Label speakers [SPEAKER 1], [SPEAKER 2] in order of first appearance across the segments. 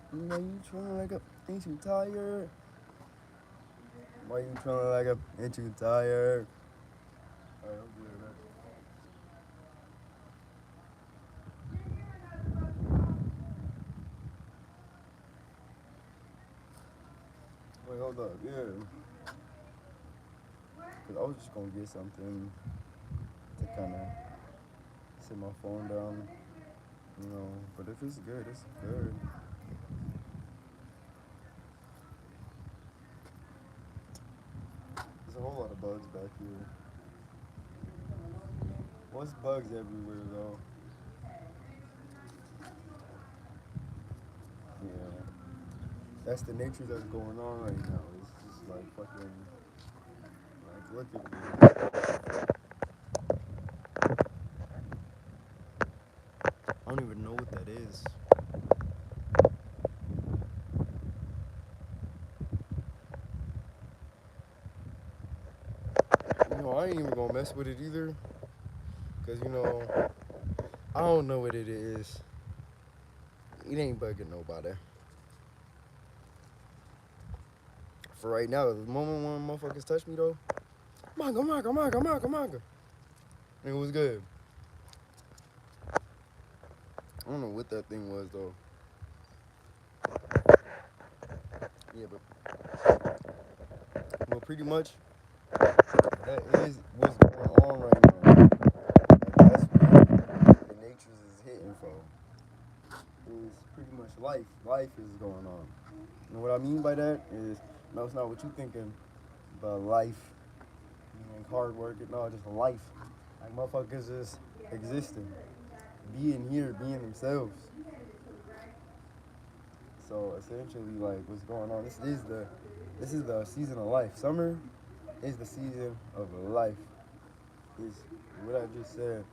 [SPEAKER 1] Why you trying like a? Ain't you tired? Why you trying like a? Ain't you tired? Alright, I'm good, man. Wait, hold up. Yeah. Cause I was just gonna get something to kind of sit my phone down, you know. But if it's good, it's good. There's a whole lot of bugs back here. What's bugs everywhere though? Yeah, that's the nature that's going on right now. It's just like fucking, like look at me. I don't even know what that is. You know, I ain't even gonna mess with it either, cause you know, I don't know what it is. It ain't bugging nobody. For right now, the moment when motherfuckers touch me though, manga, manga, manga, manga, manga. It was good. I don't know what that thing was though. Yeah, but pretty much that is what's going on right now. Like that's what the natures is hitting for. Is pretty much life. Life is going on. And what I mean by that is, no, it's not what you thinking, but life. You know, hard work. No, just life. Like motherfuckers just existing, being here, being themselves. So essentially, like what's going on? This is the season of life. Summer is the season of life. Is what I just said.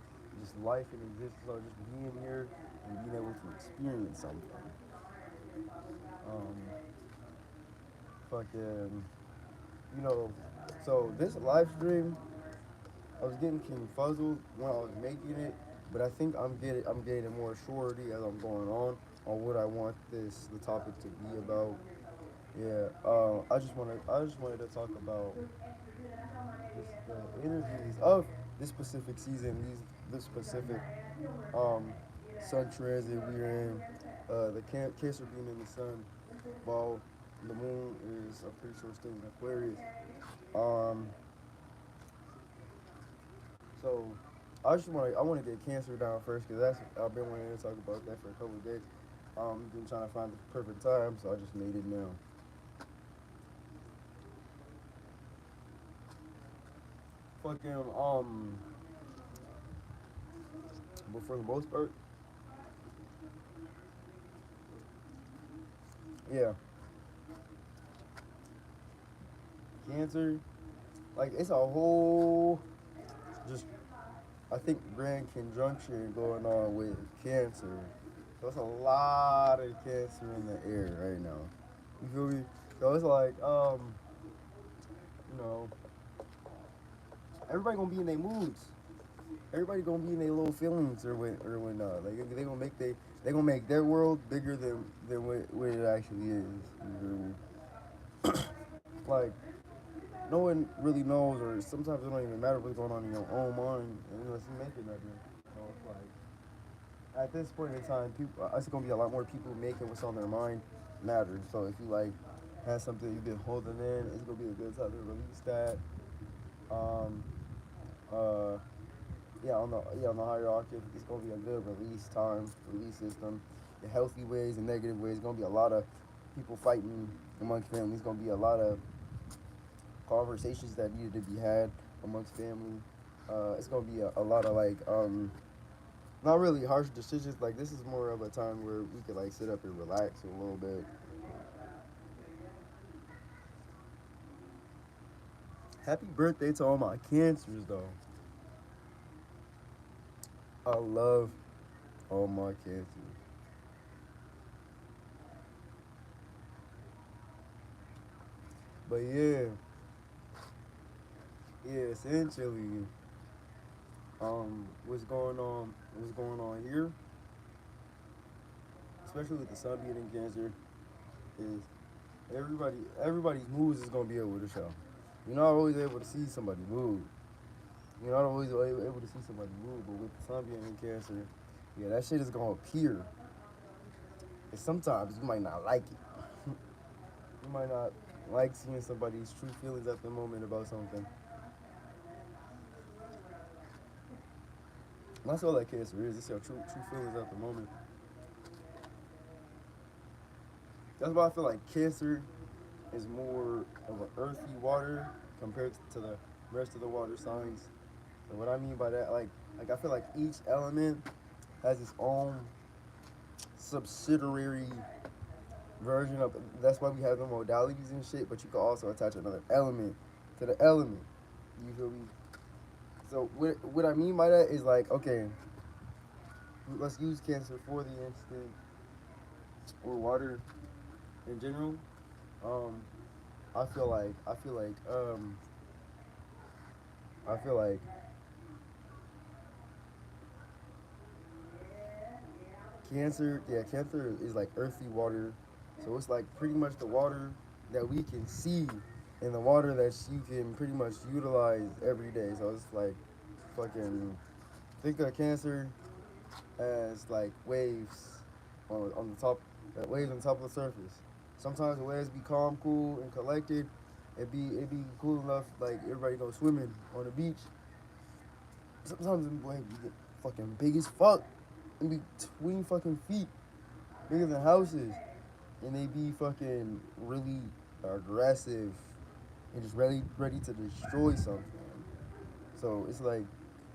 [SPEAKER 1] Just life and existence, or just being here and being able to experience something. Um, fucking, you know. So this live stream, I was getting confuzzled when I was making it, but I think I'm getting more surety as I'm going on what I want the topic to be about. Yeah, I just wanted to talk about the energies of this specific season, this specific um, sun transit we're in, the Cancer being in the sun, while the moon is, I'm pretty sure, still in Aquarius. Um, so I want to get Cancer down first because that's I've been wanting to talk about that for a couple of days. Been trying to find the perfect time, so I just made it now. Fucking but for the most part, yeah, Cancer, like it's a whole just I think grand conjunction going on with Cancer. So it's a lot of Cancer in the air right now. You feel me? So it's like you know, everybody gonna be in their moods. Everybody gonna be in their little feelings or when like they gonna they gonna make their world bigger than what it actually is. You feel me? Like no one really knows, or sometimes it don't even matter what's going on in your own mind unless you make it nothing. So it's like at this point in time, people it's gonna be a lot more people making what's on their mind matter. So if you like have something you've been holding in, it's gonna be a good time to release that. Um, uh, yeah, on the hierarchy, it's gonna be a good release time, release system. The healthy ways and negative ways. Gonna be a lot of people fighting amongst families. Gonna be a lot of conversations that needed to be had amongst family. It's gonna be a lot of like not really harsh decisions. Like this is more of a time where we could like sit up and relax a little bit. Happy birthday to all my cancers though. I love all my cancers. But yeah, yeah, essentially, what's going on here especially with the sun being in Cancer, is everybody's moods is gonna be able to show. You're not always able to see somebody mood. You're not always able to see somebody mood, but with the sun being in Cancer, yeah, that shit is gonna appear. And sometimes you might not like it. You might not like seeing somebody's true feelings at the moment about something. And that's all that Cancer is. It's your true feelings at the moment. That's why I feel like Cancer is more of an earthy water compared to the rest of the water signs. And what I mean by that, like I feel like each element has its own subsidiary version of. That's why we have the modalities and shit. But you can also attach another element to the element. You feel me? So what I mean by that is like, okay, let's use Cancer for the instant, or water in general. Um, I feel like Cancer is like earthy water. So it's like pretty much the water that we can see and the water that you can pretty much utilize every day. So it's like fucking think of Cancer as like waves on the top, waves on top of the surface. Sometimes the waves be calm, cool, and collected. It be cool enough like everybody go swimming on the beach. Sometimes the waves be fucking big as fuck and be 20 fucking feet bigger than houses, and they be fucking really aggressive and just ready to destroy something. So it's like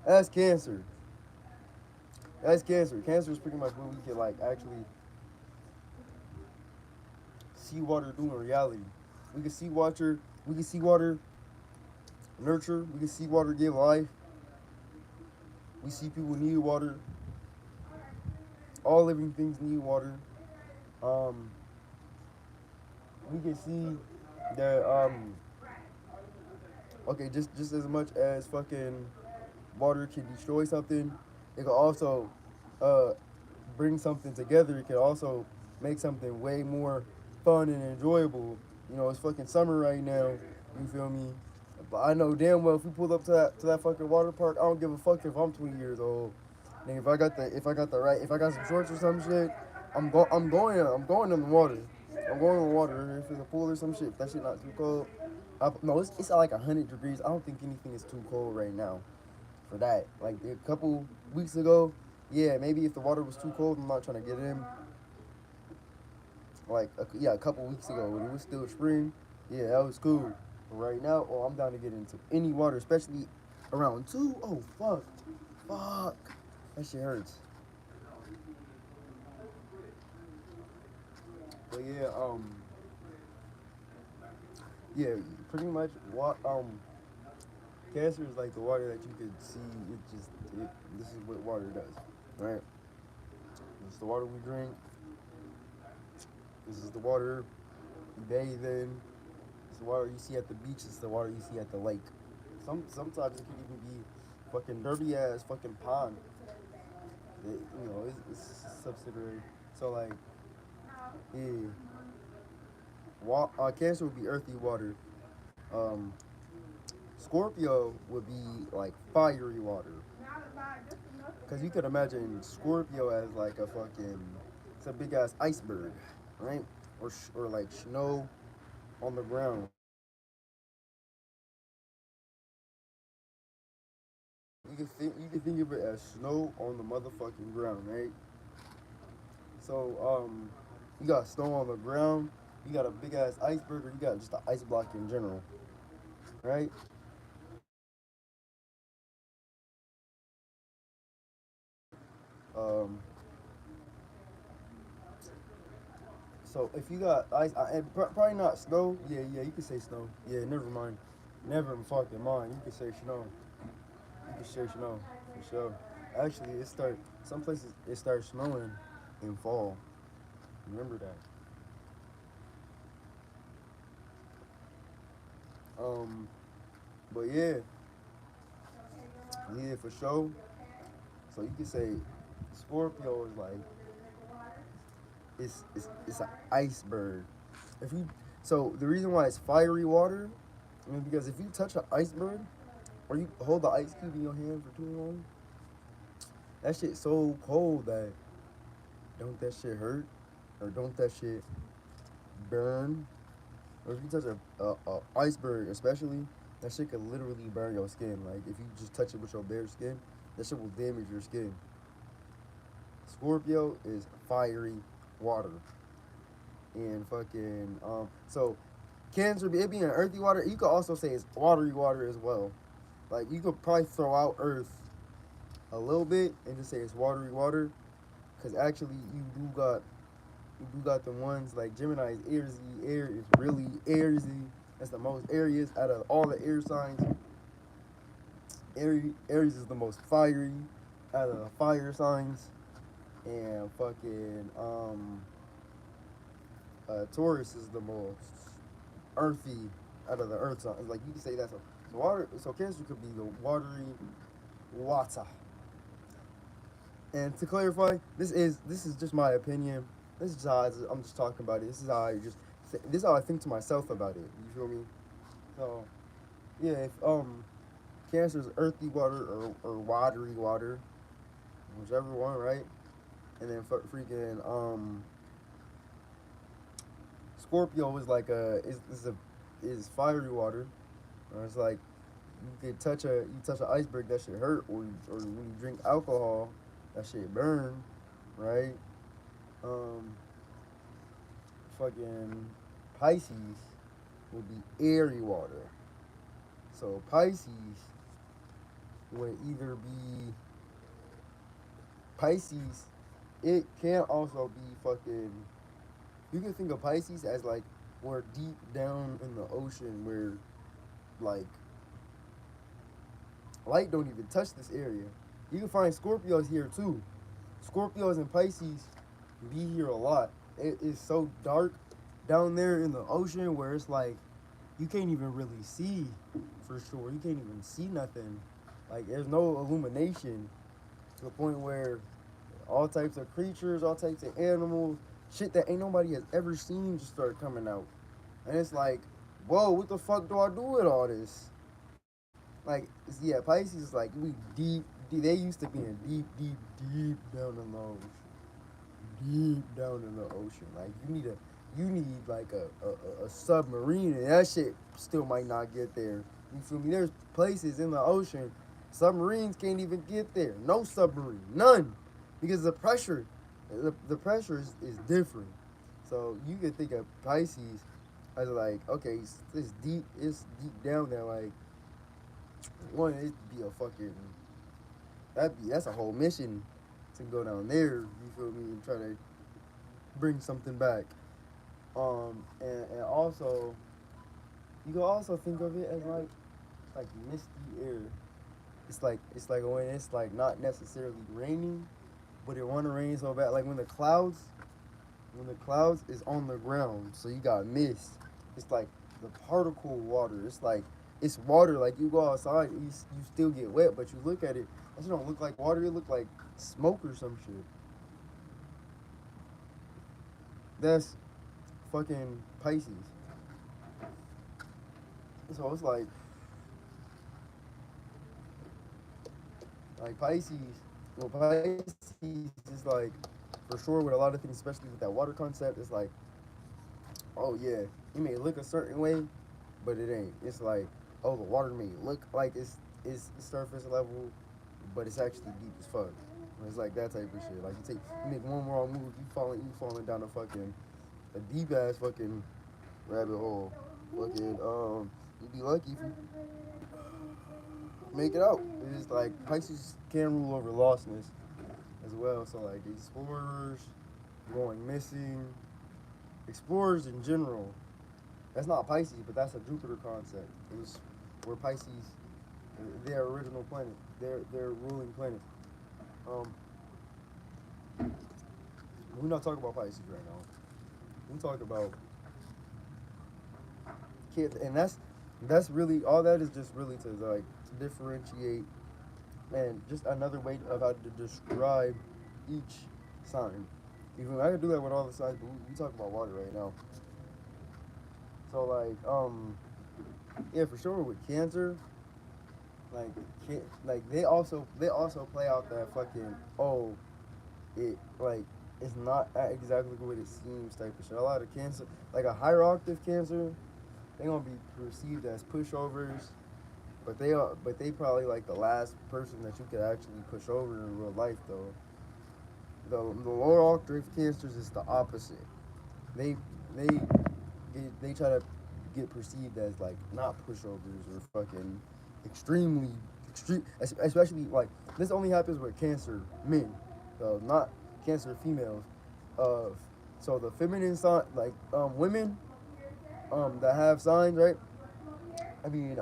[SPEAKER 1] that's Cancer. That's Cancer. Cancer is pretty much when we can like actually see water do in reality. We can see water. We can see water nurture. We can see water give life. We see people need water. All living things need water. Um, we can see that. Okay, just as much as fucking water can destroy something, it can also uh, bring something together. It can also make something way more fun and enjoyable. You know, it's fucking summer right now. You feel me? But I know damn well if we pull up to that fucking water park, I don't give a fuck if I'm 20 years old. And if I got some shorts or some shit, I'm going in the water. I'm going in the water. If it's a pool or some shit, if that shit not too cold. No, it's at like 100 degrees. I don't think anything is too cold right now for that. Like a couple weeks ago, yeah, maybe if the water was too cold, I'm not trying to get in. Yeah, a couple weeks ago when it was still spring, yeah, that was cool. But right now, oh, I'm down to get into any water, especially around two. Oh fuck, that shit hurts. But yeah, pretty much what Cancer is like the water that you could see. This is what water does, right? It's the water we drink. This is the water you bathe in. It's the water you see at the beach. It's the water you see at the lake. Sometimes it can even be fucking dirty ass fucking pond. It's subsidiary. So like, yeah, Cancer would be earthy water. Um, Scorpio would be like fiery water. Cause you could imagine Scorpio as like a fucking, it's a big ass iceberg, right? Or like snow on the ground. You can think of it as snow on the motherfucking ground, right? So you got snow on the ground, you got a big ass iceberg, or you got just an ice block in general, right? Um, so if you got ice, probably not snow. Yeah, you can say snow. Yeah, never mind. Never fucking mind. You can say snow. You can say snow for sure. Actually, some places it starts snowing in fall. Remember that. Um, but yeah, for sure. So you can say Scorpio is like it's an iceberg. If you so the reason why it's fiery water, I mean, because if you touch an iceberg or you hold the ice cube in your hand for too long, that shit so cold that don't that shit hurt or don't that shit burn? Or if you touch a iceberg, especially, that shit could literally burn your skin. Like if you just touch it with your bare skin, that shit will damage your skin. Scorpio is fiery water, and fucking so Cancer, it being earthy water, you could also say it's watery water as well. Like you could probably throw out Earth a little bit and just say it's watery water, because actually you do got the ones like Gemini is airsy. Air is really airsy. That's the most airiest out of all the air signs. Aries is the most fiery out of the fire signs, and fucking Taurus is the most earthy out of the earth signs. Like you can say that. So water. So Cancer could be the watery water. And to clarify, this is just my opinion. This is how I'm just talking about it. This is how I think to myself about it. You feel me? So yeah, if Cancer is earthy water or watery water, whichever one, right? And then freaking Scorpio is like is fiery water. Or it's like you touch an iceberg, that shit hurt, or when you drink alcohol, that shit burn, right? Um, fucking Pisces would be airy water. So Pisces would either be Pisces. It can also be fucking. You can think of Pisces as like we're deep down in the ocean where like light don't even touch this area. You can find Scorpios here too. Scorpios and Pisces be here a lot. It is so dark down there in the ocean where it's like you can't even really see for sure. You can't even see nothing. Like there's no illumination to the point where all types of creatures, all types of animals, shit that ain't nobody has ever seen just start coming out. And it's like, whoa, what the fuck do I do with all this? Like, yeah, Pisces is like we deep. They used to being deep down in the ocean, deep down in the ocean. Like you need like a submarine, and that shit still might not get there. You feel me? There's places in the ocean, submarines can't even get there. No submarine, none, because the pressure is different. So you can think of Pisces as like, okay, it's deep down there. Like one, it'd be a fucking that's a whole mission to go down there. You feel me? And try to bring something back. And also you can also think of it as like misty air. It's like when it's like not necessarily raining, but it want to rain so bad. Like when the clouds is on the ground, so you got mist. It's like the particle water. It's like it's water. Like you go outside, you still get wet, but you look at it, it don't look like water. It look like smoke or some shit. That's fucking Pisces. So it's like Pisces. Well, Pisces is like for sure with a lot of things, especially with that water concept. It's like, oh yeah, it may look a certain way, but it ain't. It's like, oh, the water may look like it's surface level, but it's actually deep as fuck. It's like that type of shit. Like you make one wrong move, you falling down a deep ass fucking rabbit hole. Fucking you'd be lucky if you make it out. It's like Pisces can rule over lostness as well. So like explorers going missing, explorers in general. That's not Pisces, but that's a Jupiter concept. It was where Pisces, their original planet, their ruling planet. Um, we're not talking about Pisces right now. We talk about kids, and that's really all. That is just really to like to differentiate, and just another way of how to describe each sign. You feel me? I can do that with all the signs, but we talk about water right now. So like, yeah, for sure with cancer, like, like they also play out that fucking, oh, it like it's not exactly what it seems type of shit. A lot of cancer, like a higher octave cancer, they gonna be perceived as pushovers, but they probably like the last person that you could actually push over in real life though. The lower octave cancers is the opposite. They they they try to get perceived as like not pushovers or fucking extremely extreme, especially like this only happens with cancer men, not cancer females. Uh, so the feminine sign, like women that have signs, right? I mean,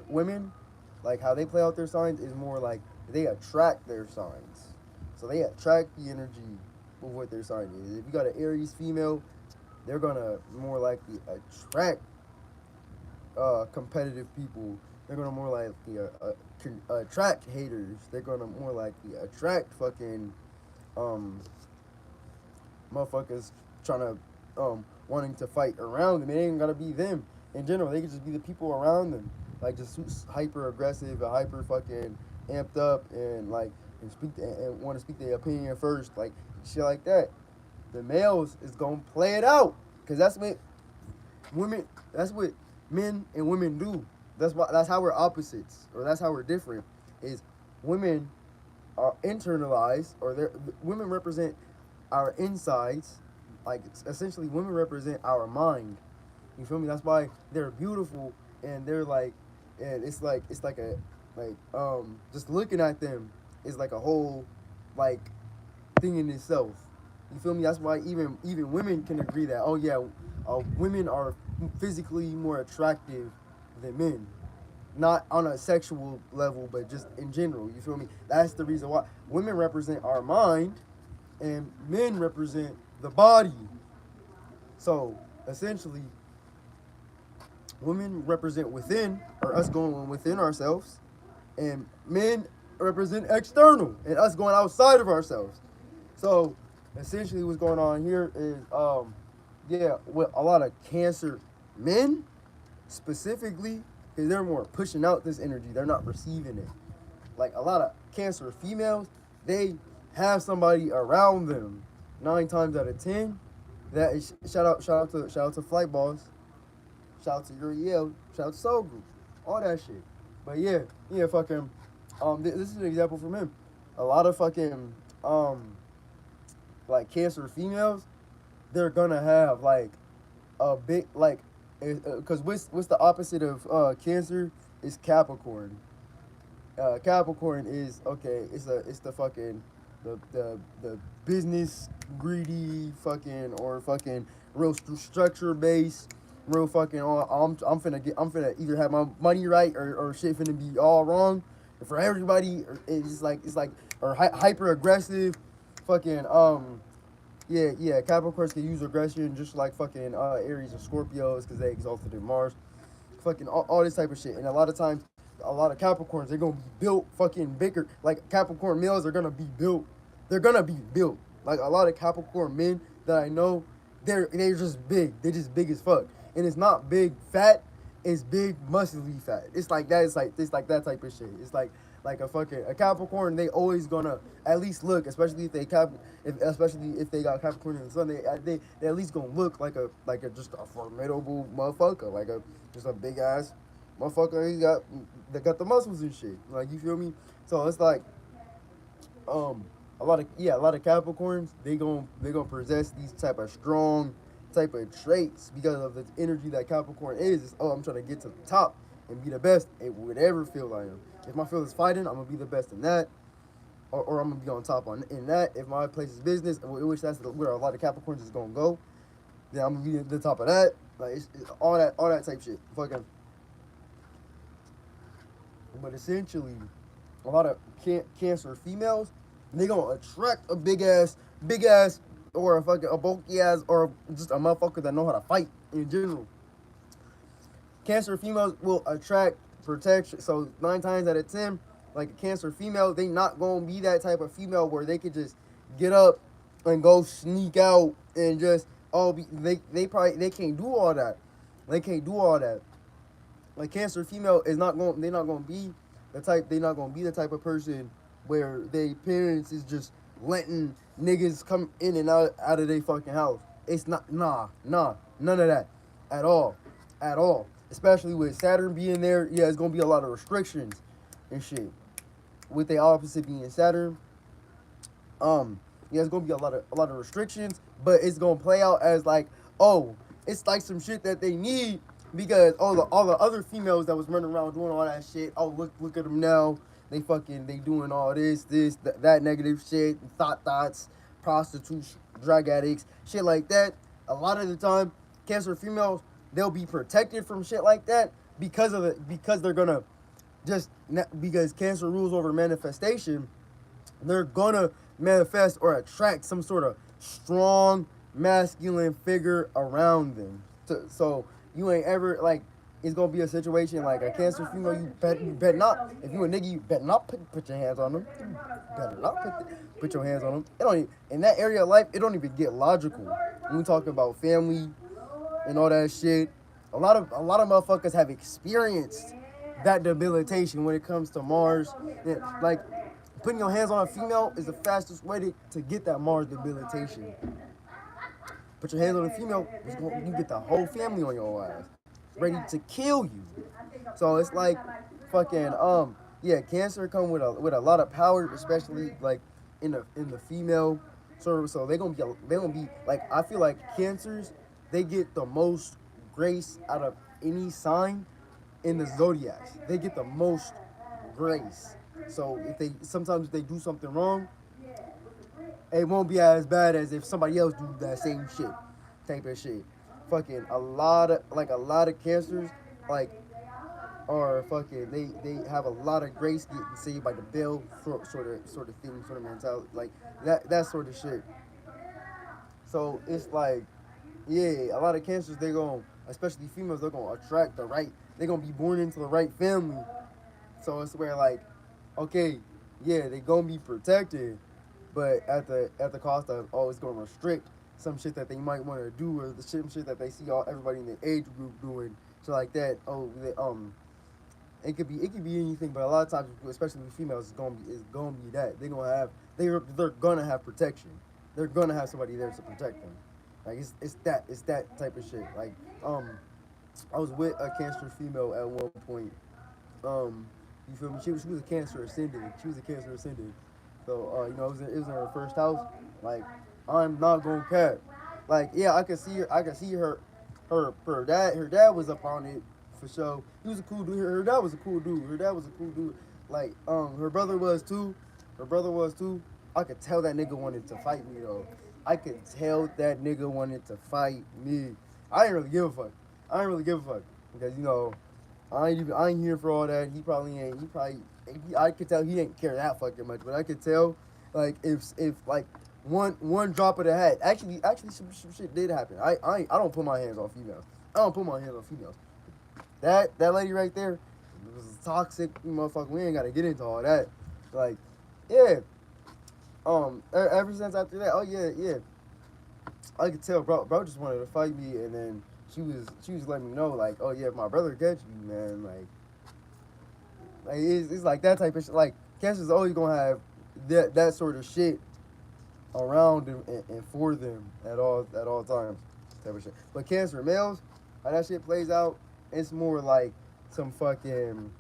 [SPEAKER 1] women, like how they play out their signs is more like they attract their signs. So they attract the energy of what their sign is. If you got an Aries female, they're gonna more likely attract competitive people. They're gonna more likely attract haters. They're gonna more likely attract fucking um, motherfuckers trying to wanting to fight around them. It ain't gotta be them in general. They could just be the people around them, like just hyper aggressive and hyper fucking amped up and like and want to speak their opinion first, like shit like that. The males is gonna play it out because that's what women. That's what men and women do. That's how we're opposites, or that's how we're different. Is women are internalized, or women represent our insides. Like essentially, women represent our mind. You feel me? That's why they're beautiful, and they're like, and it's like a like just looking at them is like a whole like thing in itself. You feel me? That's why even women can agree that, oh yeah, women are physically more attractive than men, not on a sexual level, but just in general. You feel me? That's the reason why women represent our mind, and men represent the body. So essentially, women represent within, or us going within ourselves, and men represent external, and us going outside of ourselves. So essentially, what's going on here is, yeah, with a lot of cancer men specifically, because they're more pushing out this energy, they're not receiving it. Like a lot of cancer females, they have somebody around them. 9 times out of 10, that is shout out to Flight Boss, shout out to Uriel, shout out to Soul Group, all that shit. But yeah, fucking, this is an example from him. A lot of fucking, like cancer females, they're gonna have like a big like, because what's the opposite of cancer is Capricorn. Capricorn is okay. It's the fucking the business greedy fucking, or fucking real structure based, real fucking. I'm finna either have my money right, or shit finna be all wrong. And for everybody, it's like or hyper aggressive, fucking yeah. Capricorns can use aggression just like fucking Aries and Scorpios because they exalted in Mars, fucking all this type of shit. And a lot of times, a lot of Capricorns, they're gonna be built fucking bigger. Like Capricorn males are gonna be built. They're gonna be built. Like a lot of Capricorn men that I know, they're just big. They're just big as fuck. And it's not big fat. It's big muscly fat. It's like that. It's like that type of shit. It's like a Capricorn. They always gonna at least look, especially especially if they got Capricorn in the sun. They at least gonna look like a just a formidable motherfucker. Like a just a big ass motherfucker. They got the muscles and shit. Like, you feel me? So it's like a lot of Capricorns, they gonna possess these type of strong type of traits because of the energy that Capricorn is. It's, oh, I'm trying to get to the top and be the best at whatever field I am. If my field is fighting, I'm gonna be the best in that, or I'm gonna be on top in that. If my place is business, which that's where a lot of Capricorns is gonna go, then I'm gonna be at the top of that. Like it's all that type shit. Fucking. But essentially, a lot of cancer females, they gonna attract a big ass, or a fucking a bulky ass, or just a motherfucker that know how to fight in general. Cancer females will attract protection. So 9 times out of 10, like a cancer female, they not gonna be that type of female where they could just get up and go sneak out and just they probably they can't do all that. They can't do all that. Like Cancer female is not going. They're not going to be the type. They're not going to be the type of person where they parents is just letting niggas come in and out of their fucking house. It's not. Nah, none of that at all, at all. Especially with Saturn being there, yeah, it's gonna be a lot of restrictions and shit. With the opposite being Saturn, yeah, it's gonna be a lot of restrictions, but it's gonna play out as like, oh, it's like some shit that they need because all the other females that was running around doing all that shit. Oh, look at them now. They doing all that negative shit, thoughts, prostitutes, drug addicts, shit like that. A lot of the time, Cancer females they'll be protected from shit like that because they're gonna just because Cancer rules over manifestation, they're gonna manifest or attract some sort of strong masculine figure around them. So you ain't ever like it's gonna be a situation like a Cancer female. You bet not. If you a nigga, you bet not put your hands on them. You better not put your hands on them. It don't even, in that area of life. It don't even get logical when we talk about family and all that shit. A lot of motherfuckers have experienced that debilitation when it comes to Mars. Yeah, like putting your hands on a female is the fastest way to get that Mars debilitation. Put your hands on a female, you get the whole family on your ass, ready to kill you. So it's like fucking yeah, Cancer come with a lot of power, especially like in the female. So they gonna be like I feel like Cancers they get the most grace out of any sign in the zodiacs. They get the most grace. So if they do something wrong, it won't be as bad as if somebody else do that same shit, type of shit. Fucking a lot of Cancers like are fucking they have a lot of grace getting saved by the bell sort of thing, sort of mentality like that sort of shit. So it's like yeah, a lot of Cancers they going especially females they're gonna attract the right they're gonna be born into the right family. So it's where like okay yeah they gonna be protected, but at the cost of oh it's gonna restrict some shit that they might want to do or the shit that they see all everybody in the age group doing so like that it could be anything, but a lot of times, especially with females, it's gonna be that they're gonna have protection. They're gonna have somebody there to protect them. Like it's that type of shit. Like I was with a Cancer female at one point. You feel me? She was a Cancer ascendant. She was a Cancer ascendant. So it was in her first house. Like I'm not gonna cap. Like yeah, I could see her. I could see her dad was up on it for sure. He was a cool dude. Her dad was a cool dude. Her dad was a cool dude. Like her brother was too. Her brother was too. I could tell that nigga wanted to fight me though. I could tell that nigga wanted to fight me. I ain't really give a fuck. I ain't really give a fuck because I ain't here for all that. He probably ain't. I could tell he didn't care that fucking much, but I could tell like if like one drop of the hat. Actually, some shit did happen. I don't put my hands on females. I don't put my hands on females. That lady right there was a toxic motherfucker. We ain't gotta get into all that. Like, yeah. Ever since after that, oh yeah. I could tell, bro just wanted to fight me, and then she was letting me know, like, oh yeah, if my brother catch you, man, like it's like that type of shit. Like, Cancer's always gonna have that sort of shit around them and for them at all times, type of shit. But Cancer males, how that shit plays out, it's more like some fucking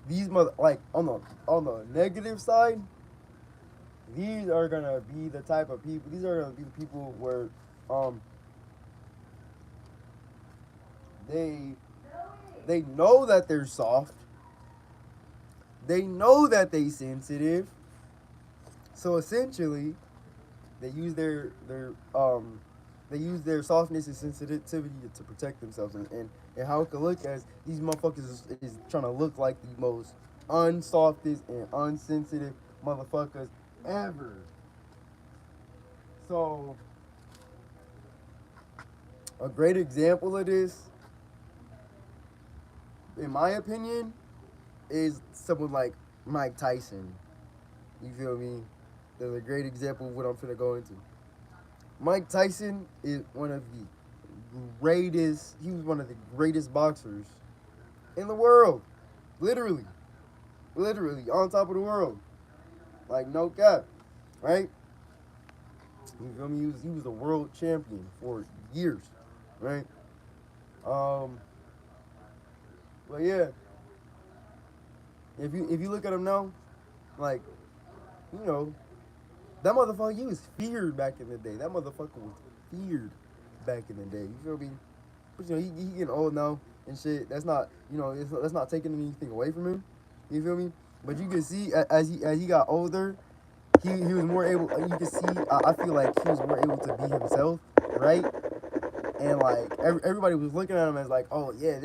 [SPEAKER 1] these mother like on the negative side. These are gonna be the type of people. These are gonna be the people where um they they know that they're soft. They know that they sensitive. So essentially, they use their softness and sensitivity to protect themselves, and how it could look as these motherfuckers is trying to look like the most unsoftest and unsensitive motherfuckers ever. So a great example of this, in my opinion, is someone like Mike Tyson. You feel me? That's a great example of what I'm finna go into. Mike Tyson is one of the greatest. He was one of the greatest boxers in the world. Literally, literally on top of the world. Like no cap, right? You feel me? He was a world champion for years, right? Um, but yeah, if you look at him now, like you know, that motherfucker, he was feared back in the day. That motherfucker was feared back in the day. You feel me? But he getting old now and shit. That's not that's not taking anything away from him. You feel me? But you can see as he got older, he was more able. You can see. I feel like he was more able to be himself, right? And like everybody was looking at him as like, oh yeah,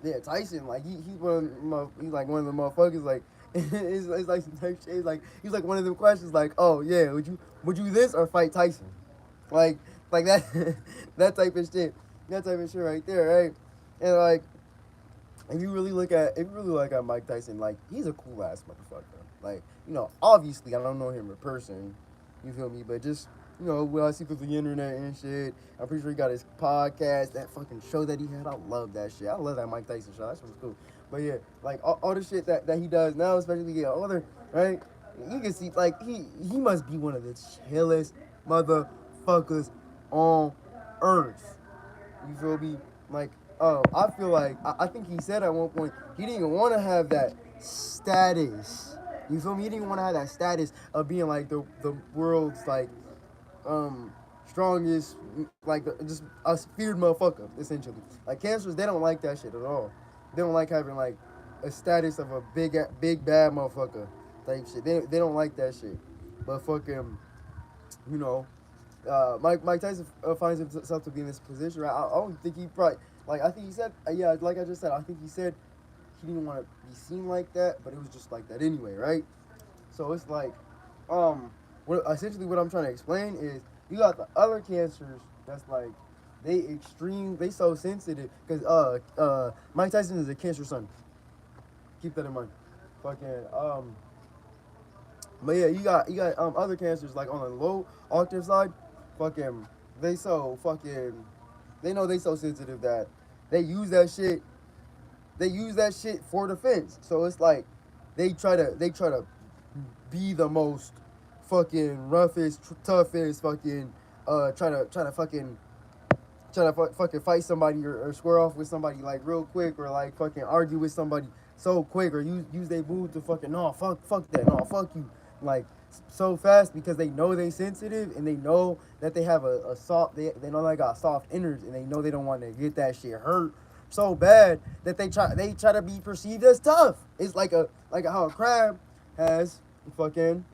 [SPEAKER 1] yeah, Tyson, like he's like one of the motherfuckers, like it's like some type shit. It's like he's like one of them questions, like, oh yeah, would you this or fight Tyson, like that that type of shit right there, right? And like if you really look at Mike Tyson, like he's a cool ass motherfucker. Like obviously I don't know him in person, you feel me? But just what I see through the internet and shit, I'm pretty sure he got his podcast, that fucking show that he had. I love that shit. I love that Mike Tyson show. That shit was cool. But yeah, like all the shit that he does now, especially getting older, right? You can see like he must be one of the chillest motherfuckers on earth. You feel me? Like, I feel like I think he said at one point he didn't even want to have that status. You feel me? He didn't want to have that status of being like the world's like strongest, like just a feared motherfucker essentially. Like cancers, they don't like that shit at all. They don't like having like a status of a big bad motherfucker type shit. They don't like that shit. But fucking, you know, Mike Tyson finds himself to be in this position. Right? I don't think he probably like. I think he said, yeah, like I just said. I think he said he didn't want to be seen like that, but it was just like that anyway, right? So it's like, essentially what I'm trying to explain is you got the other cancers that's like they so sensitive because Mike Tyson is a cancer son. Keep that in mind. Fucking but yeah, you got other cancers like on the low octave side, fucking they so fucking they know they so sensitive that they use that shit for defense. So it's like they try to be the most fucking roughest, toughest, fucking try to fucking fight somebody or square off with somebody like real quick or like fucking argue with somebody so quick or use their move to fucking no fuck that, no fuck you, like so fast because they know they sensitive and they know that they have a soft they know they got soft innards and they know they don't want to get that shit hurt so bad that they try to be perceived as tough. It's like how a crab has fucking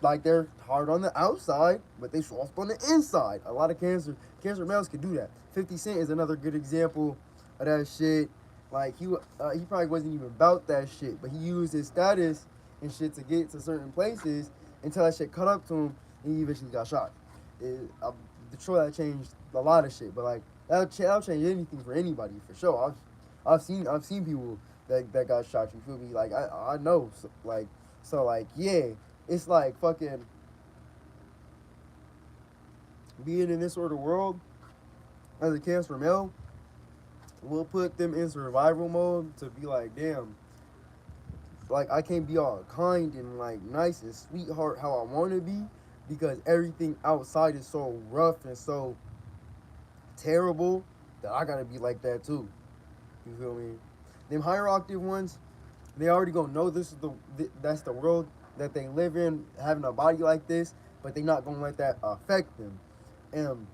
[SPEAKER 1] like they're hard on the outside, but they soft on the inside. A lot of cancer males can do that. 50 Cent is another good example of that shit. Like he probably wasn't even about that shit, but he used his status and shit to get to certain places until that shit caught up to him and he eventually got shot. Detroit that changed a lot of shit, but like that'll change anything for anybody for sure. I've seen people that got shot. You feel me? Like I know so yeah. It's like fucking being in this sort of world as a cancer male will put them in survival mode to be like, damn, like I can't be all kind and like nice and sweetheart how I want to be because everything outside is so rough and so terrible that I gotta be like that too. You feel me? Them higher octave ones, they already gonna know this is that's the world that they live in, having a body like this, but they not gonna let that affect them. And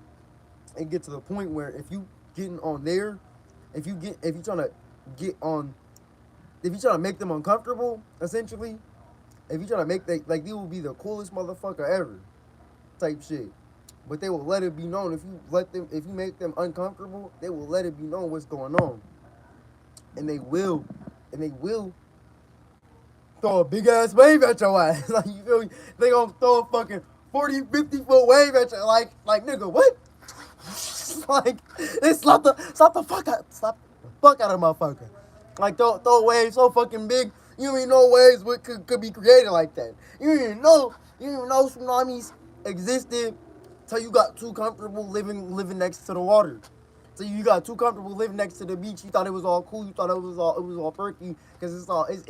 [SPEAKER 1] it get to the point where if you getting on there, if you trying to get on, if you trying to make them uncomfortable, essentially, if you trying to make they will be the coolest motherfucker ever, type shit. But they will let it be known if you make them uncomfortable, they will let it be known what's going on, and they will throw a big ass wave at your ass. Like you feel me? They gonna throw a fucking 40, 50-foot wave at you. Like nigga, what? Like it's slap the fuck out of motherfucker. Like throw waves so fucking big. You don't even know waves could be created like that. You don't even know You didn't even know tsunamis existed till you got too comfortable living next to the water. So you got too comfortable living next to the beach. You thought it was all cool. You thought it was all perky because it's always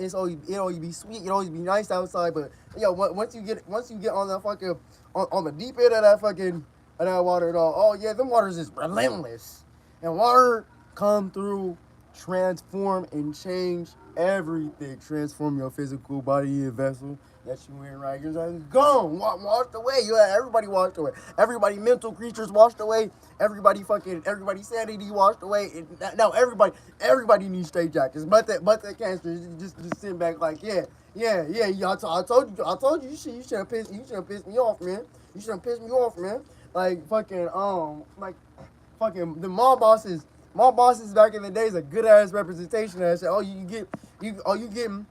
[SPEAKER 1] it always be sweet. It always be nice outside. But yo, once you get on that fucking on the deep end of that fucking of that water, though, oh yeah, them waters is relentless. And water come through, transform and change everything. Transform your physical body and vessel that you in right. You're just gone, washed away. You had everybody washed away. Everybody mental creatures washed away. Everybody sanity washed away. And now everybody needs straight jackets. But that cancer just sitting back like yeah. I told you you should have pissed me off, man. You should have pissed me off, man. Like fucking the mall bosses back in the days a good ass representation of that shit. You getting you getting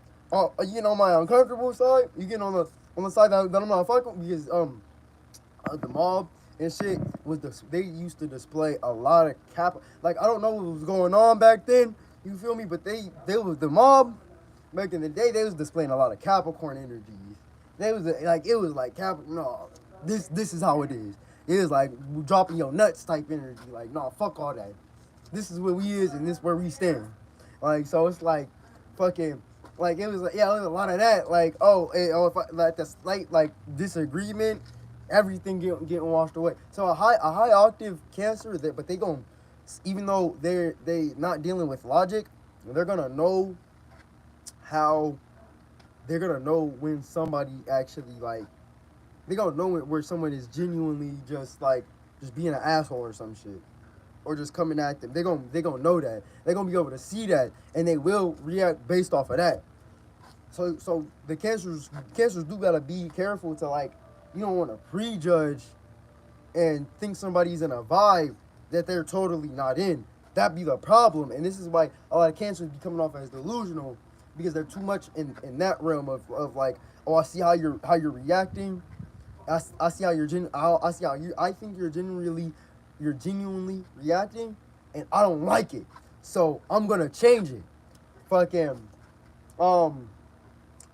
[SPEAKER 1] on my uncomfortable side. You getting on the side that I'm not fucking because the mob and shit they used to display a lot of cap. Like I don't know what was going on back then. You feel me? But they was the mob back in the day. They was displaying a lot of Capricorn energy. They was like it was like Cap. No, this is how it is. It is like dropping your nuts type energy. Like no, fuck all that. This is where we is and this is where we stand. Like so it's like fucking like it was like yeah, it was a lot of that. Like if I, like the slight like disagreement, everything getting washed away. So a high octave cancer that but they gon' even though they not dealing with logic, they're gonna know how they're gonna know when somebody actually like they gonna know where someone is genuinely just like just being an asshole or some shit or just coming at them. They gonna know that. They're gonna be able to see that and they will react based off of that. So the cancers do gotta be careful to like you don't want to prejudge and think somebody's in a vibe that they're totally not in. That be the problem, and this is why a lot of cancers be coming off as delusional because they're too much in that realm of like oh I see how you're reacting. I see how I see how you I think you're genuinely reacting and I don't like it. So I'm gonna change it. Fucking um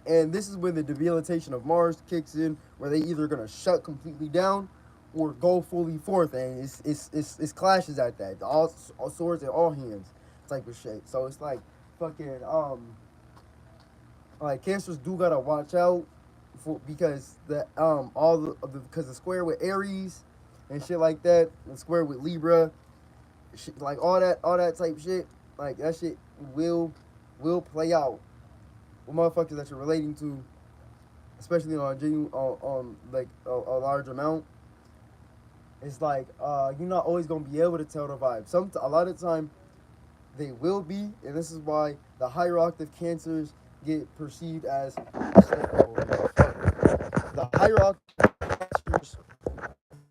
[SPEAKER 1] and this is when the debilitation of Mars kicks in, where they either gonna shut completely down or go fully forth, and it's clashes at that, all swords and all hands type of shit. So it's like fucking like cancers do gotta watch out for because the all the because the square with Aries and shit like that, the square with Libra, shit, like all that type shit, like that shit will play out with motherfuckers that you're relating to, especially on like a large amount. It's like you're not always gonna be able to tell the vibe. A lot of time they will be, and this is why the higher octave cancers get perceived as the higher octave cancers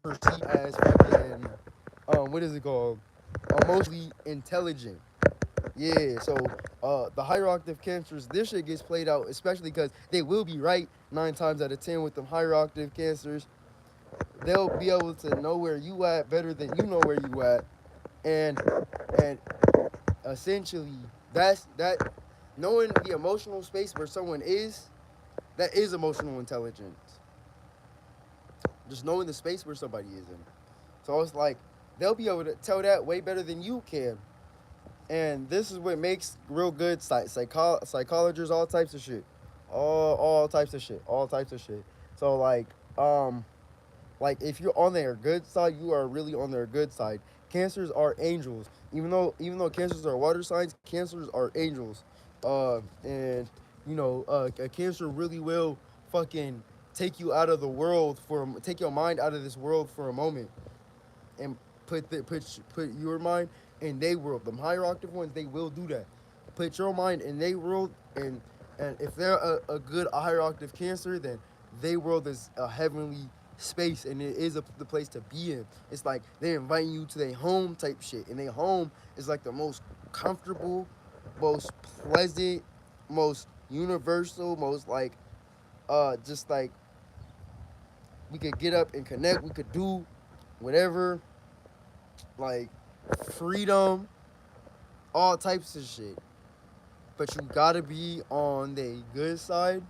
[SPEAKER 1] perceived as fucking what is it called? Emotionally intelligent. Yeah, so the higher octave cancers, this shit gets played out, especially because they will be right 9 times out of 10 with them higher octave cancers. They'll be able to know where you at better than you know where you at, and and essentially that knowing the emotional space where someone is, that is emotional intelligence. Just knowing the space where somebody is in. So it's like they'll be able to tell that way better than you can. And this is what makes real good psychologists, all types of shit, all types of shit. So like if you're on their good side, you are really on their good side. Cancers are angels. Even though cancers are water signs, cancers are angels. And a cancer really will fucking take your mind out of this world for a moment and put your mind in their world. Them higher octave ones, they will do that. Put your mind in their world, and if they're a good higher octave cancer, then their world is a heavenly space, and it is the place to be in. It's like they're inviting you to their home type shit, and their home is like the most comfortable, most pleasant, most universal, most like just like we could get up and connect. We could do whatever, like freedom, all types of shit. But you gotta be on the good side,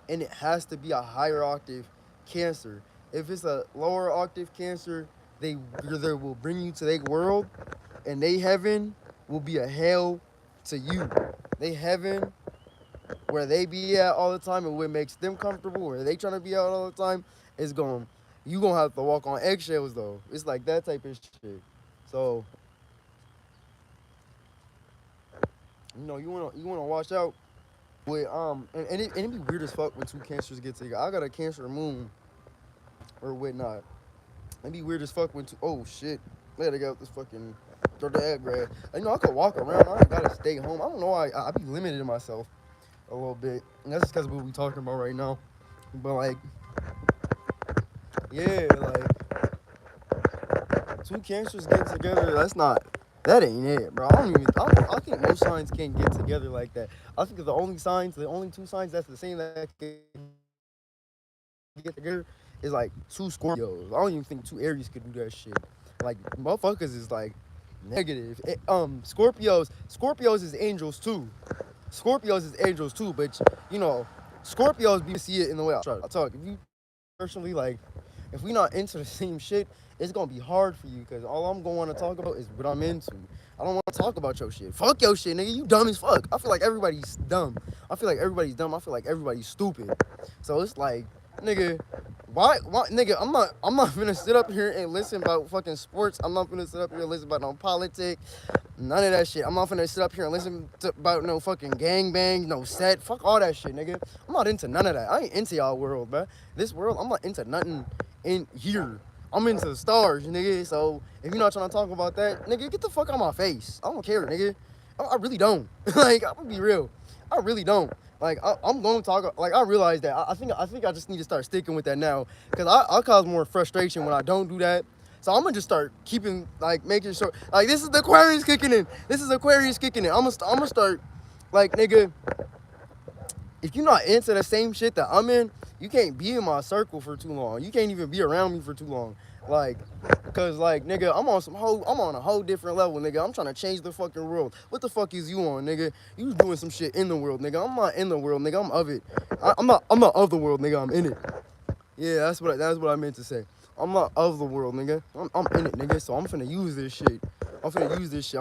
[SPEAKER 1] and it has to be a higher octave Cancer. If it's a lower octave Cancer, they will bring you to their world, and they heaven will be a hell to you. They heaven where they be at all the time and what makes them comfortable, where they trying to be out all the time, is going. You gonna have to walk on eggshells though. It's like that type of shit. So you wanna watch out with and it be weird as fuck when two cancers get together. I got a Cancer moon or whatnot. It'd be weird as fuck when two. Oh shit! Let it out this fucking throw the egg grab. I could walk around. I ain't gotta stay home. I don't know why I be limiting myself a little bit. And that's just because of what we talking about right now. But like, yeah, like two cancers getting together. That's not. That ain't it, bro. I don't even. I think most signs can't get together like that. I think the only two signs that's the same that can get together is like two Scorpios. I don't even think two Aries could do that shit. Like motherfuckers is like negative. Scorpios is angels too. Scorpios is angels too, but Scorpios be see it in the way I talk. If you personally like, if we not into the same shit, it's gonna be hard for you because all I'm gonna want to talk about is what I'm into. I don't want to talk about your shit. Fuck your shit, nigga. You dumb as fuck. I feel like everybody's dumb. I feel like everybody's dumb. I feel like everybody's stupid. So it's like, nigga, why, nigga? I'm not gonna sit up here and listen about fucking sports. I'm not gonna sit up here and listen about no politics. None of that shit. I'm not finna sit up here and listen about no fucking gangbang, no set. Fuck all that shit, nigga. I'm not into none of that. I ain't into y'all world, bruh. This world, I'm not into nothing in here. I'm into the stars, nigga. So if you're not trying to talk about that, nigga, get the fuck out of my face. I don't care, nigga. I really don't. Like, I'm gonna be real. I really don't. Like, I'm gonna talk. Like, I realize that. I think I just need to start sticking with that now, cause I cause more frustration when I don't do that. So I'm gonna just start keeping, like, making sure, like, this is the Aquarius kicking in. This is Aquarius kicking in. I'm gonna start, like, nigga, if you're not into the same shit that I'm in, you can't be in my circle for too long. You can't even be around me for too long. Like, cause like, nigga, I'm on a whole different level, nigga. I'm trying to change the fucking world. What the fuck is you on, nigga? You doing some shit in the world, nigga. I'm not in the world, nigga. I'm of it. I'm not of the world, nigga. I'm in it. Yeah, that's what I meant to say. I'm not of the world, nigga. I'm in it, nigga. So I'm finna use this shit. I'm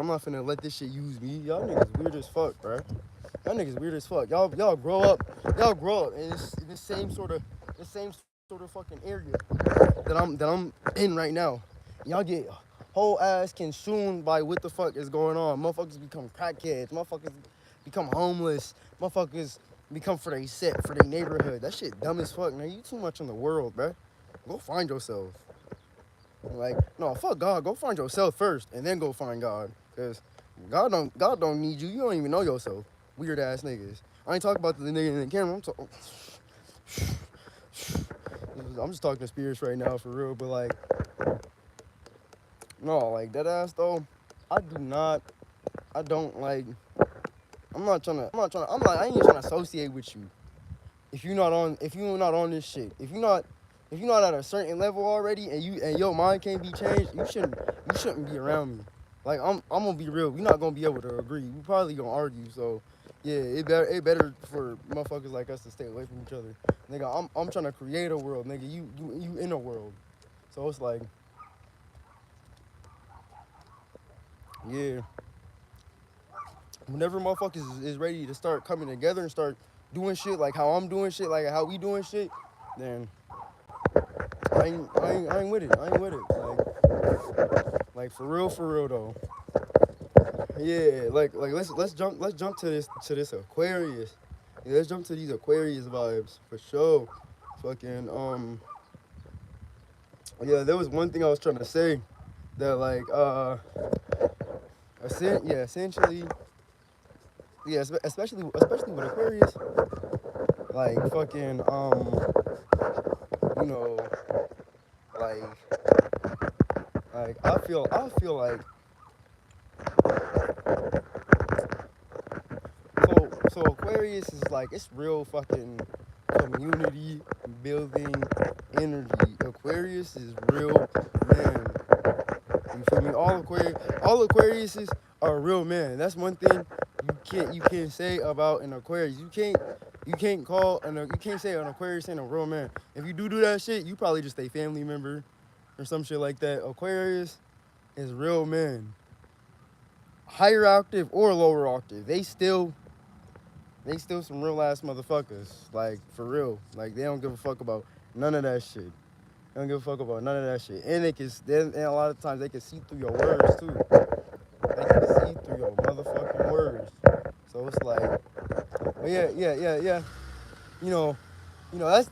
[SPEAKER 1] not finna let this shit use me. Y'all niggas weird as fuck, bro. Y'all niggas weird as fuck. Y'all grow up. Y'all grow up in the same sort of fucking area that I'm in right now. Y'all get whole ass consumed by what the fuck is going on. Motherfuckers become crackheads. Motherfuckers become homeless. Motherfuckers become for their set, for their neighborhood. That shit dumb as fuck, man. You too much in the world, bruh. Go find yourself. Like, no, fuck God. Go find yourself first, and then go find God. Cause God don't need you. You don't even know yourself. Weird ass niggas. I ain't talking about the nigga in the camera. I'm just talking to spirits right now for real. But like, no, like that ass though. I don't like. I ain't even trying to associate with you. If you're not on this shit. If you're not at a certain level already and your mind can't be changed, you shouldn't be around me. Like, I'm gonna be real. We're not gonna be able to agree. We probably gonna argue. So yeah, it better for motherfuckers like us to stay away from each other. Nigga, I'm trying to create a world, nigga. You in a world. So it's like, yeah. Whenever motherfuckers is ready to start coming together and start doing shit like how I'm doing shit, like how we doing shit, then I ain't with it. I ain't with it. Like for real though. Yeah, like let's jump to this Aquarius. Yeah, let's jump to these Aquarius vibes for sure. Fucking yeah, there was one thing I was trying to say that like essentially yeah, especially with Aquarius, like fucking you know, like I feel like so Aquarius is like, it's real fucking community building energy. Aquarius is real man. You feel me? All Aquariuses are real men. That's one thing you can't say about an Aquarius. You You can't call and you can't say an Aquarius ain't a real man. If you do that shit, you probably just a family member or some shit like that. Aquarius is real men, higher octave or lower octave. They still some real ass motherfuckers. Like for real. Like they don't give a fuck about none of that shit. They don't give a fuck about none of that shit. And and a lot of times they can see through your words too. They can see through your motherfucking words. So it's like, but yeah. You know, that's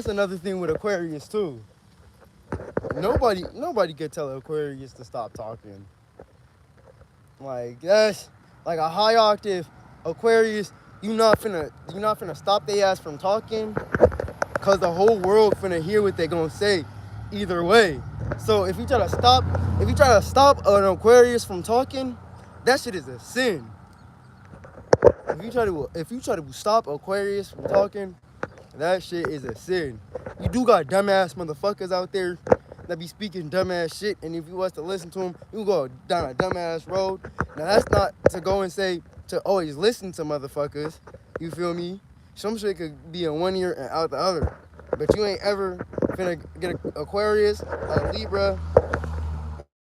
[SPEAKER 1] another thing with Aquarius too. Nobody could tell Aquarius to stop talking. Like that's like a high octave Aquarius. You not finna stop their ass from talking, cause the whole world finna hear what they gonna say, either way. So if you try to stop an Aquarius from talking, that shit is a sin. If you try to stop Aquarius from talking, that shit is a sin. You do got dumbass motherfuckers out there that be speaking dumbass shit, and if you was to listen to them, you go down a dumbass road. Now that's not to go and say to always listen to motherfuckers. You feel me? Some shit could be in one ear and out the other. But you ain't ever finna get an Aquarius, a Libra.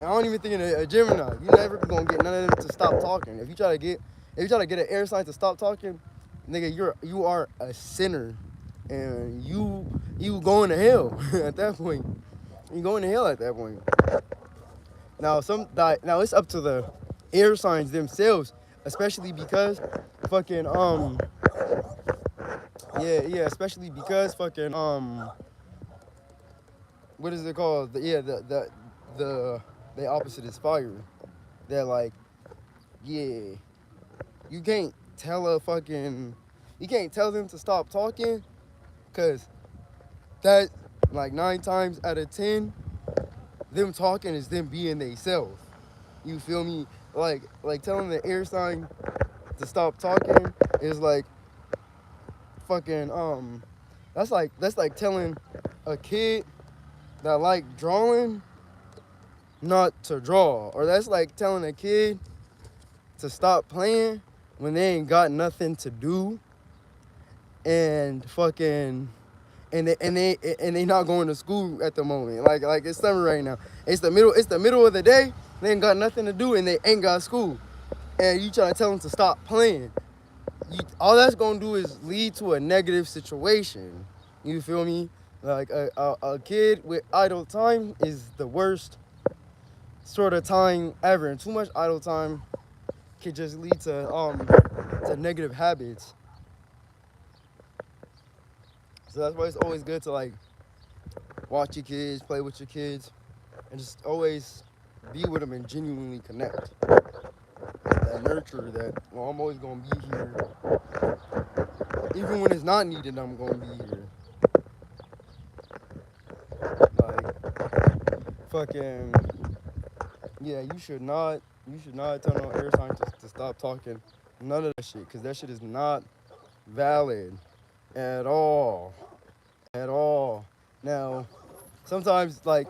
[SPEAKER 1] I don't even think a Gemini. You never gonna get none of them to stop talking. If you try to get an air sign to stop talking, nigga, you are a sinner, and you going to hell at that point. You going to hell at that point. Now it's up to the air signs themselves, especially because fucking especially because fucking what is it called? The opposite is fire. They're like, yeah, you can't you can't tell them to stop talking, cause that like 9 times out of 10, them talking is them being they self. You feel me? Like telling the air sign to stop talking is like fucking that's like telling a kid that like drawing not to draw, or that's like telling a kid to stop playing when they ain't got nothing to do, and fucking and they not going to school at the moment. Like it's summer right now. It's the middle of the day. They ain't got nothing to do and they ain't got school. And you try to tell them to stop playing. All that's gonna do is lead to a negative situation. You feel me? Like a kid with idle time is the worst sort of time ever, and too much idle time could just lead to negative habits. So that's why it's always good to like watch your kids, play with your kids, and just always be with them and genuinely connect. That nurture that, well, I'm always gonna be here. Even when it's not needed, I'm gonna be here. Like fucking yeah, you should not tell no air scientist to stop talking none of that shit, because that shit is not valid at all. At all. Now, sometimes like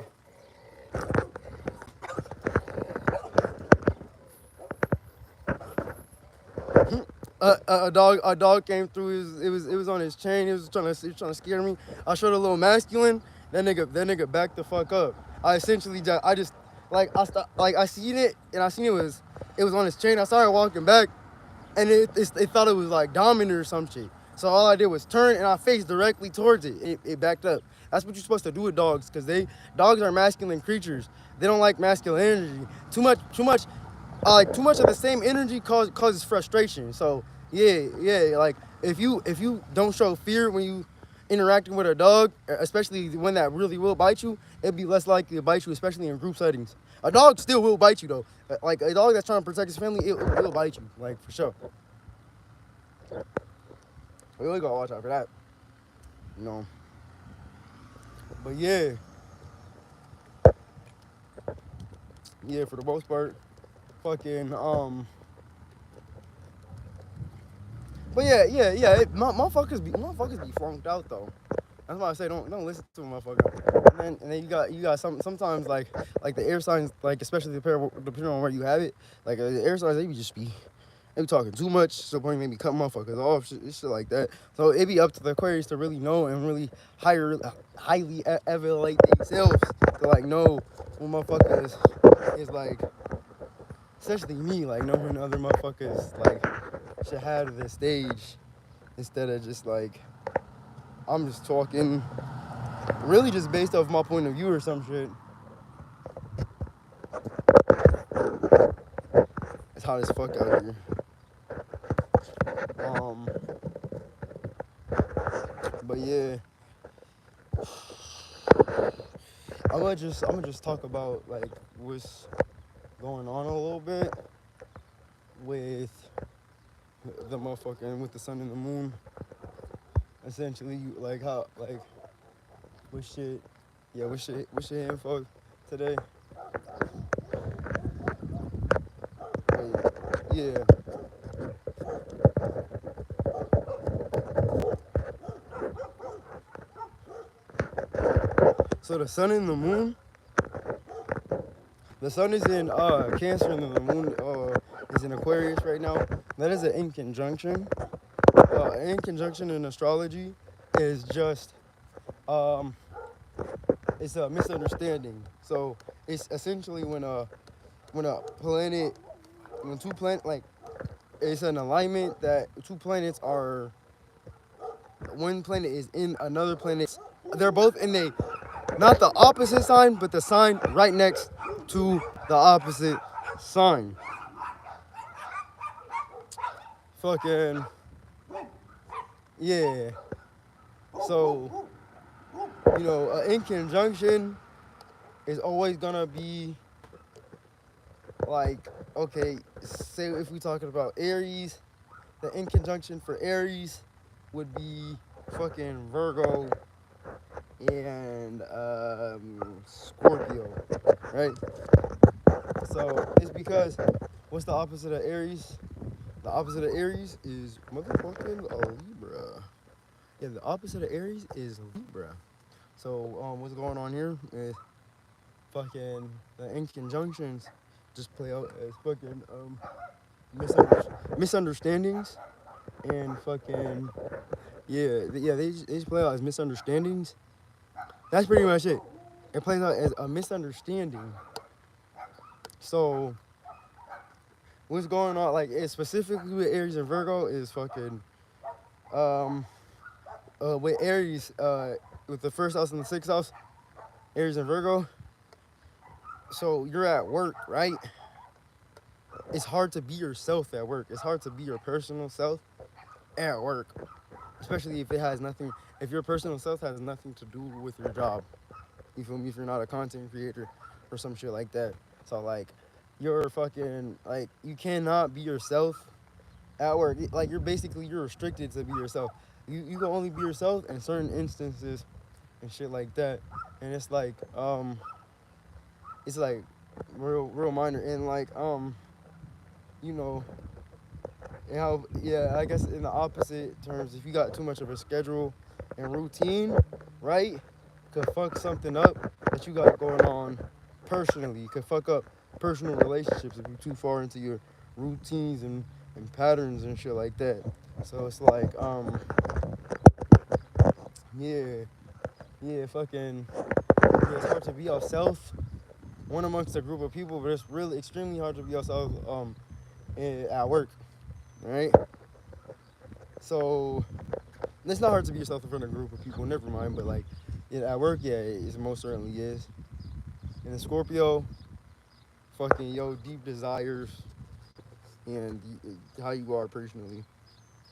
[SPEAKER 1] a dog came through. It was on his chain. He was trying to scare me. I showed a little masculine. That nigga backed the fuck up. I just I seen it, and I seen it was on his chain. I started walking back, and it thought it was like dominant or some shit. So all I did was turn, and I faced directly towards it. It backed up. That's what you're supposed to do with dogs, because dogs are masculine creatures. They don't like masculine energy. Too much of the same energy causes frustration. So yeah, like if you don't show fear when you interacting with a dog, especially one that really will bite you, it'd be less likely to bite you, especially in group settings. A dog still will bite you though. Like a dog that's trying to protect his family, it'll bite you, like for sure. We really gotta watch out for that, you know. But yeah, for the most part, fucking But motherfuckers be flunked out though. That's why I say don't listen to a motherfucker. And then you got sometimes like the air signs, like especially depending on where you have it, like the air signs, they just be They be talking too much to the point maybe cut motherfuckers off, shit like that. So it be up to the Aquarius to really know and really highly evaluate themselves to like know when motherfuckers is like, especially me, like knowing other motherfuckers like should have this stage instead of just like I'm just talking really just based off my point of view or some shit. It's hot as fuck out here. But yeah, I'm gonna just talk about like what's going on a little bit with the motherfucking with the sun and the moon. Essentially, like how like what shit, yeah, what shit info today. Wait, yeah. So the sun and the moon. The sun is in Cancer and the moon is in Aquarius right now. That is an in conjunction. In conjunction in astrology is just it's a misunderstanding. So it's essentially when a planet when two planet like it's an alignment that two planets are one planet is in another planet. They're both in a not the opposite sign, but the sign right next to the opposite sign. Fucking yeah. So in conjunction is always gonna be like okay. Say if we talking about Aries, the in conjunction for Aries would be fucking Virgo and Scorpio, right? So it's because what's the opposite of Aries? The opposite of Aries is motherfucking a Libra. Yeah, the opposite of Aries is Libra. So what's going on here is fucking the in conjunctions just play out as fucking misunderstandings and fucking they just play out as misunderstandings. That's pretty much it. It plays out as a misunderstanding. So what's going on like specifically with Aries and Virgo is fucking with Aries with the first house and the sixth house, Aries and Virgo. So you're at work, right? It's hard to be yourself at work. It's hard to be your personal self at work, especially if it has nothing. If your personal self has nothing to do with your job, you feel me? If you're not a content creator or some shit like that. So like, you're fucking like you cannot be yourself at work. Like you're restricted to be yourself. You can only be yourself in certain instances and shit like that. And it's like real minor and like you know and how yeah I guess in the opposite terms if you got too much of a schedule and routine, right, could fuck something up that you got going on personally. You could fuck up personal relationships if you're too far into your routines and patterns and shit like that. So it's like yeah fucking yeah, it's hard to be yourself one amongst a group of people, but it's really extremely hard to be yourself at work, right? So it's not hard to be yourself in front of a group of people, never mind, but like at work, yeah, it most certainly is. And the Scorpio, fucking deep desires and how you are personally.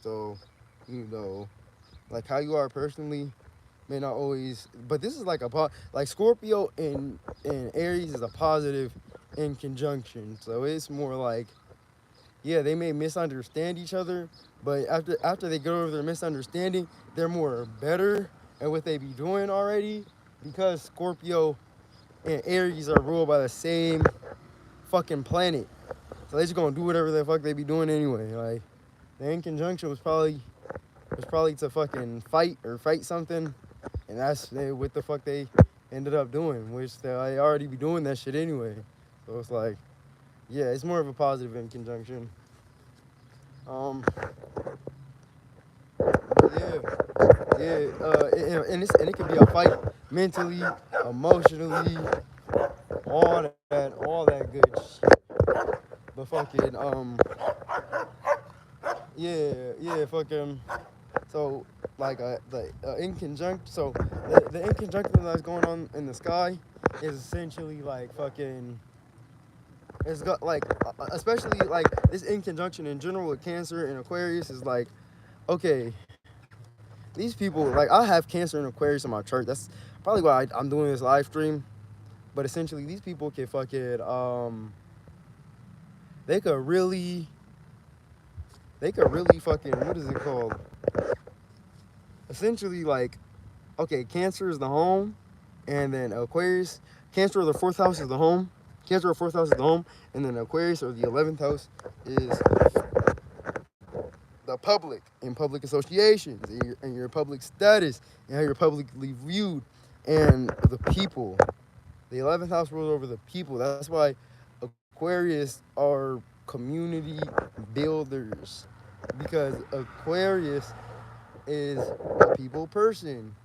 [SPEAKER 1] So, like how you are personally may not always, but this is like like Scorpio and Aries is a positive in conjunction. So it's more like, yeah, they may misunderstand each other, but after they get over their misunderstanding, they're more better at what they be doing already because Scorpio and Aries are ruled by the same fucking planet. So they just gonna do whatever the fuck they be doing anyway. Like the in conjunction was probably to fucking fight something, and that's what the fuck they ended up doing, which they already be doing that shit anyway. So it's like, yeah, it's more of a positive in conjunction. Um, yeah, yeah, and it can be a fight mentally, emotionally, all that good shit. But fucking, yeah, fucking. So, like, in conjunct, so the in conjunction that's going on in the sky is essentially like fucking. It's got like, especially like this in conjunction in general with Cancer and Aquarius is like, okay, these people, like, I have Cancer and Aquarius in my chart. That's probably why I'm doing this live stream. But essentially, these people can fucking, they could really, fucking, what is it called? Essentially, like, okay, Cancer is the home, and then Aquarius, Cancer or the fourth house is the home. Cancer or fourth house is the home, and then Aquarius or the 11th house is the public and public associations and your public status and how you're publicly viewed and the people. The 11th house rules over the people. That's why Aquarius are community builders because Aquarius is a people person.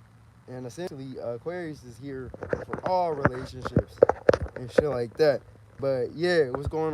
[SPEAKER 1] And essentially, Aquarius is here for all relationships and shit like that. But yeah, what's going